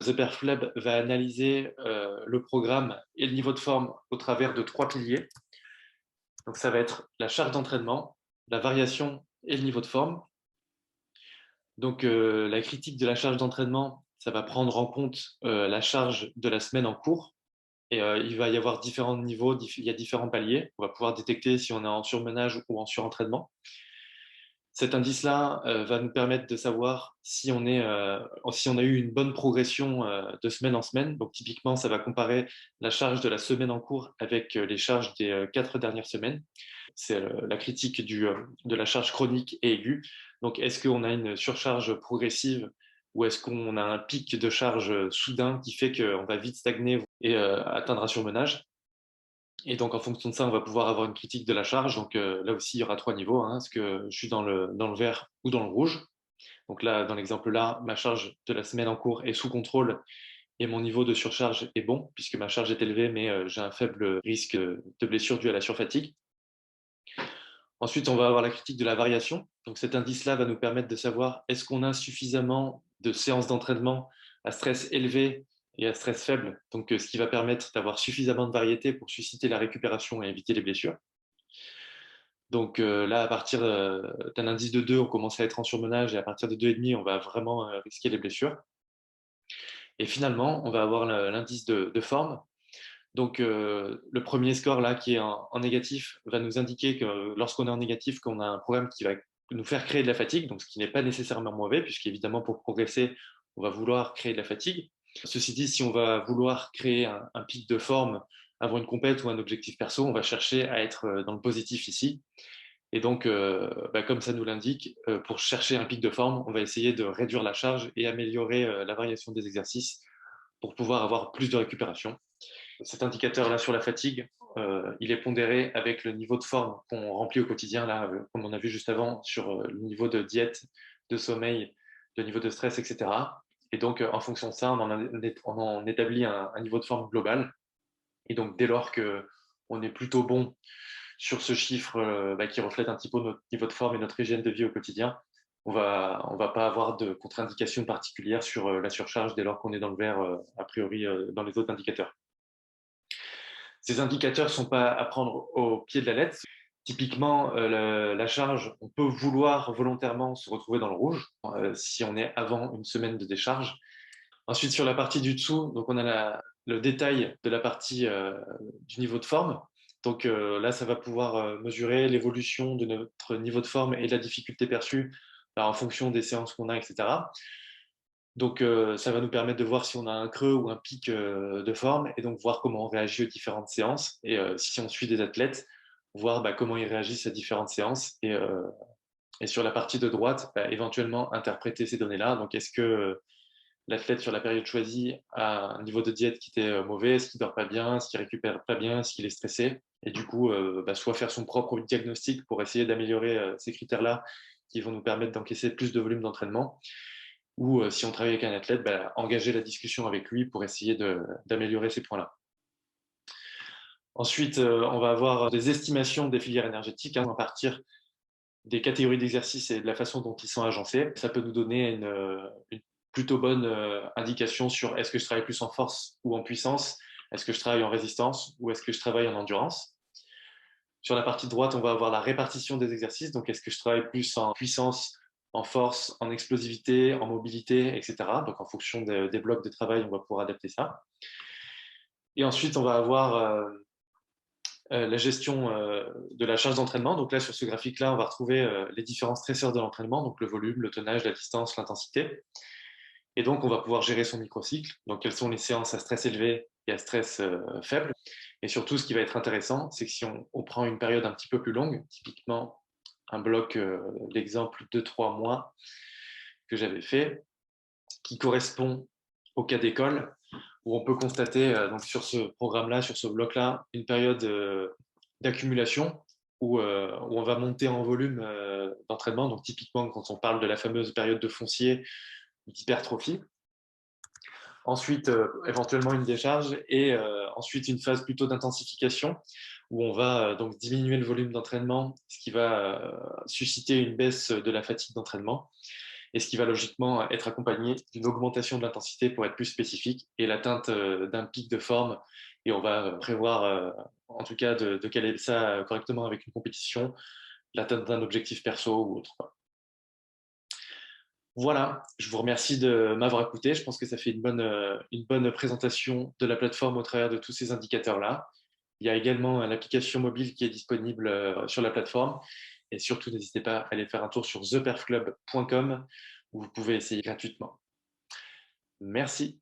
Zeperflab va analyser le programme et le niveau de forme au travers de 3 piliers. Donc ça va être la charge d'entraînement, la variation et le niveau de forme. Donc la critique de la charge d'entraînement, ça va prendre en compte la charge de la semaine en cours. Et il va y avoir différents niveaux, il y a différents paliers. On va pouvoir détecter si on est en surmenage ou en surentraînement. Cet indice-là va nous permettre de savoir si on a eu une bonne progression de semaine en semaine. Donc typiquement, ça va comparer la charge de la semaine en cours avec les charges des 4 dernières semaines. C'est la critique de la charge chronique et aiguë. Donc est-ce qu'on a une surcharge progressive ou est-ce qu'on a un pic de charge soudain qui fait qu'on va vite stagner et atteindre un surmenage? Et donc, en fonction de ça, on va pouvoir avoir une critique de la charge. Donc, là aussi, il y aura 3 niveaux. Hein. Est-ce que je suis dans le vert ou dans le rouge? Donc là, dans l'exemple là, ma charge de la semaine en cours est sous contrôle et mon niveau de surcharge est bon, puisque ma charge est élevée, mais j'ai un faible risque de blessure due à la surfatigue. Ensuite, on va avoir la critique de la variation. Donc, cet indice-là va nous permettre de savoir est-ce qu'on a suffisamment de séances d'entraînement à stress élevé et à stress faible, donc ce qui va permettre d'avoir suffisamment de variété pour susciter la récupération et éviter les blessures. Donc là, à partir d'un indice de 2, on commence à être en surmenage et à partir de 2,5, on va vraiment risquer les blessures. Et finalement, on va avoir l'indice de forme. Donc le premier score là qui est en négatif va nous indiquer que lorsqu'on est en négatif, qu'on a un programme qui va nous faire créer de la fatigue, donc ce qui n'est pas nécessairement mauvais, puisqu'évidemment pour progresser, on va vouloir créer de la fatigue. Ceci dit, si on va vouloir créer un pic de forme avant une compète ou un objectif perso, on va chercher à être dans le positif ici. Et donc, comme ça nous l'indique, pour chercher un pic de forme, on va essayer de réduire la charge et améliorer la variation des exercices pour pouvoir avoir plus de récupération. Cet indicateur-là sur la fatigue, il est pondéré avec le niveau de forme qu'on remplit au quotidien, là, comme on a vu juste avant, sur le niveau de diète, de sommeil, le niveau de stress, etc. Et donc, en fonction de ça, on en établit un niveau de forme global. Et donc, dès lors qu'on est plutôt bon sur ce chiffre qui reflète un petit peu notre niveau de forme et notre hygiène de vie au quotidien, on va pas avoir de contre-indication particulière sur la surcharge dès lors qu'on est dans le vert, a priori, dans les autres indicateurs. Ces indicateurs ne sont pas à prendre au pied de la lettre. Typiquement, la charge, on peut vouloir volontairement se retrouver dans le rouge si on est avant une semaine de décharge. Ensuite, sur la partie du dessous, donc on a le détail de la partie du niveau de forme. Donc là, ça va pouvoir mesurer l'évolution de notre niveau de forme et de la difficulté perçue en fonction des séances qu'on a, etc. Donc ça va nous permettre de voir si on a un creux ou un pic de forme et donc voir comment on réagit aux différentes séances. Et si on suit des athlètes, voir comment ils réagissent à différentes séances. Et sur la partie de droite, éventuellement interpréter ces données-là. Donc est-ce que l'athlète sur la période choisie a un niveau de diète qui était mauvais, est-ce qu'il dort pas bien, est-ce qu'il récupère pas bien, est-ce qu'il est stressé? Et du coup, soit faire son propre diagnostic pour essayer d'améliorer ces critères-là qui vont nous permettre d'encaisser plus de volume d'entraînement, ou si on travaille avec un athlète, engager la discussion avec lui pour essayer d'améliorer ces points-là. Ensuite, on va avoir des estimations des filières énergétiques à partir des catégories d'exercices et de la façon dont ils sont agencés. Ça peut nous donner une plutôt bonne indication sur est-ce que je travaille plus en force ou en puissance, est-ce que je travaille en résistance ou est-ce que je travaille en endurance. Sur la partie droite, on va avoir la répartition des exercices, donc est-ce que je travaille plus en puissance, en force, en explosivité, en mobilité, etc. Donc en fonction des blocs de travail, on va pouvoir adapter ça. Et ensuite, on va avoir la gestion de la charge d'entraînement. Donc là, sur ce graphique-là, on va retrouver les différents stresseurs de l'entraînement, donc le volume, le tonnage, la distance, l'intensité. Et donc, on va pouvoir gérer son microcycle. Donc, quelles sont les séances à stress élevé et à stress faible. Et surtout, ce qui va être intéressant, c'est que si on prend une période un petit peu plus longue, typiquement un bloc, l'exemple de 3 mois que j'avais fait, qui correspond au cas d'école, où on peut constater donc sur ce programme-là, sur ce bloc-là, une période d'accumulation où on va monter en volume d'entraînement. Donc typiquement, quand on parle de la fameuse période de foncier, d'hypertrophie. Ensuite, éventuellement une décharge et ensuite une phase plutôt d'intensification où on va donc diminuer le volume d'entraînement, ce qui va susciter une baisse de la fatigue d'entraînement. et ce qui va logiquement être accompagné d'une augmentation de l'intensité pour être plus spécifique et l'atteinte d'un pic de forme. Et on va prévoir, en tout cas, de caler ça correctement avec une compétition, l'atteinte d'un objectif perso ou autre. Voilà, je vous remercie de m'avoir écouté. Je pense que ça fait une bonne présentation de la plateforme au travers de tous ces indicateurs-là. Il y a également l'application mobile qui est disponible sur la plateforme. Et surtout, n'hésitez pas à aller faire un tour sur theperfclub.com où vous pouvez essayer gratuitement. Merci.